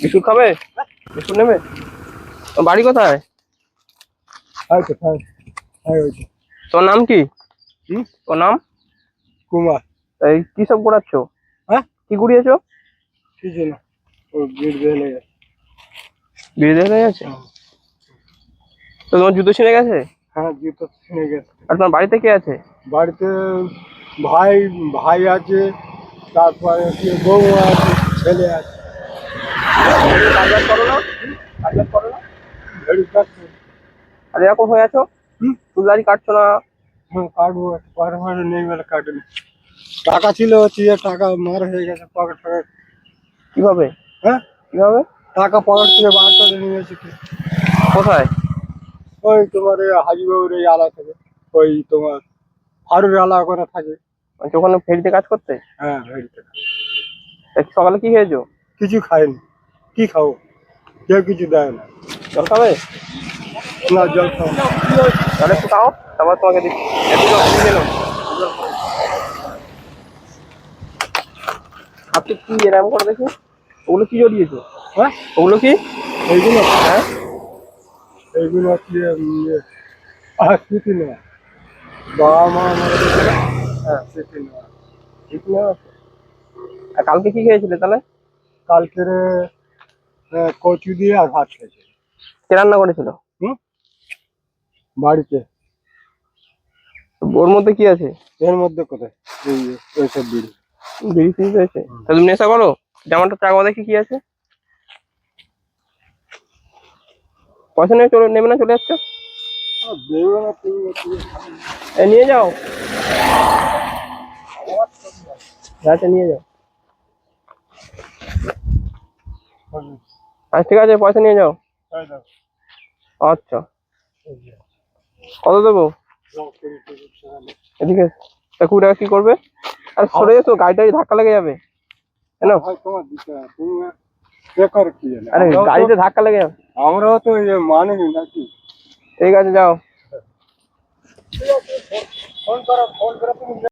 Biscuit খাবে? Biscuit নেবে? তোর বাড়ি কোথায়? তোর নাম কি? তোর নাম? কুমার। এই কি সব করাচ্ছ? হ্যাঁ, কি কুড়িয়েছো? কিছু না, ও বিড় বেলে গেছে। বিড়ি হয়ে গেছে? তো তোমার জুতো ছিঁড়ে গেছে? হ্যাঁ, জুতো ছিঁড়ে গেছে। আর তোমার বাড়িতে কে আছে? বাড়িতে ভাই ভাই আছে, তারপরে বৌমা আছে, ছেলে আছে। কাজ বাজ করো না? কাজ বাজ করো না? ভেড়ি কাটছে। আর এরকম হয়ে আছো, চুল দাড়ি কাটছো না? হ্যাঁ, কাটবো, পারমানেন্ট নেই বলে কাটেনি। টাকা ছিল হচ্ছে, টাকা মার হয়ে গেছে পকেট ফকেট। কিভাবে? হ্যাঁ, কিভাবে? টাকা পকেট থেকে বার করে নিয়ে এসেছি। কোথায়? ওই তোমার এই হাজিবাবুর এই আলা থেকে, ওই তোমার ফারুর আলা করে থাকে। মানে ওখানে ফেরিতে কাজ করতে? হ্যাঁ, ভেড়িতে। তা সকালে কি খেয়েছো? কিছু খাইনি, কি খাবো, কেউ কিছু দেয় না। জল খাবে? না, জল খাবো। তাহলে একটু খাও, তারপর তোমাকে দিচ্ছি। একটু জল দিয়ে নাও। আপনি কি এরকম করে দেখি? ওগুলো কি জড়িয়েছো? হ্যাঁ, ওগুলো কি? এইগুলো হ্যাঁ, এইগুলো হচ্ছে স্মৃতি নেওয়া, বাবা মা আমাদের হ্যাঁ, স্মৃতি নেওয়া। ঠিক না? আর কালকে কি খেয়েছিলে তাহলে? কালকের কচু দিয়ে আর ভাত খেয়েছে। কে রান্না করেছিল? হুম, বাড়িতে। ওর মধ্যে কি আছে? এর মধ্যে কোথায় এই ওইসব বিড়ি। বিড়ি ফিড়ি হয়েছে? তা তুমি নেশা করো? জামাটা চাকমা দেখি কি আছে? পয়সা নিয়ে চলে নেবে না, চলে যাচ্ছ? দেবে না তুমি, নিয়ে যাও, আচ্ছা নিয়ে যাও। আচ্ছা ঠিক আছে, পয়সা নিয়ে যাও। আচ্ছা, কত দেবো? এদিকে তা 20 টাকা কি করবে? আর সরে যেত, গাড়িটাই ধাক্কা লেগে যাবে। কেন? তোমার দিতে হবে, তুমি বেকার কি জানে। আরে গাড়িতে ধাক্কা লেগে যাবে। আমরাও তো মানি নাকি। ঠিক আছে, যাও। ফোন করো, ফোন করে তুমি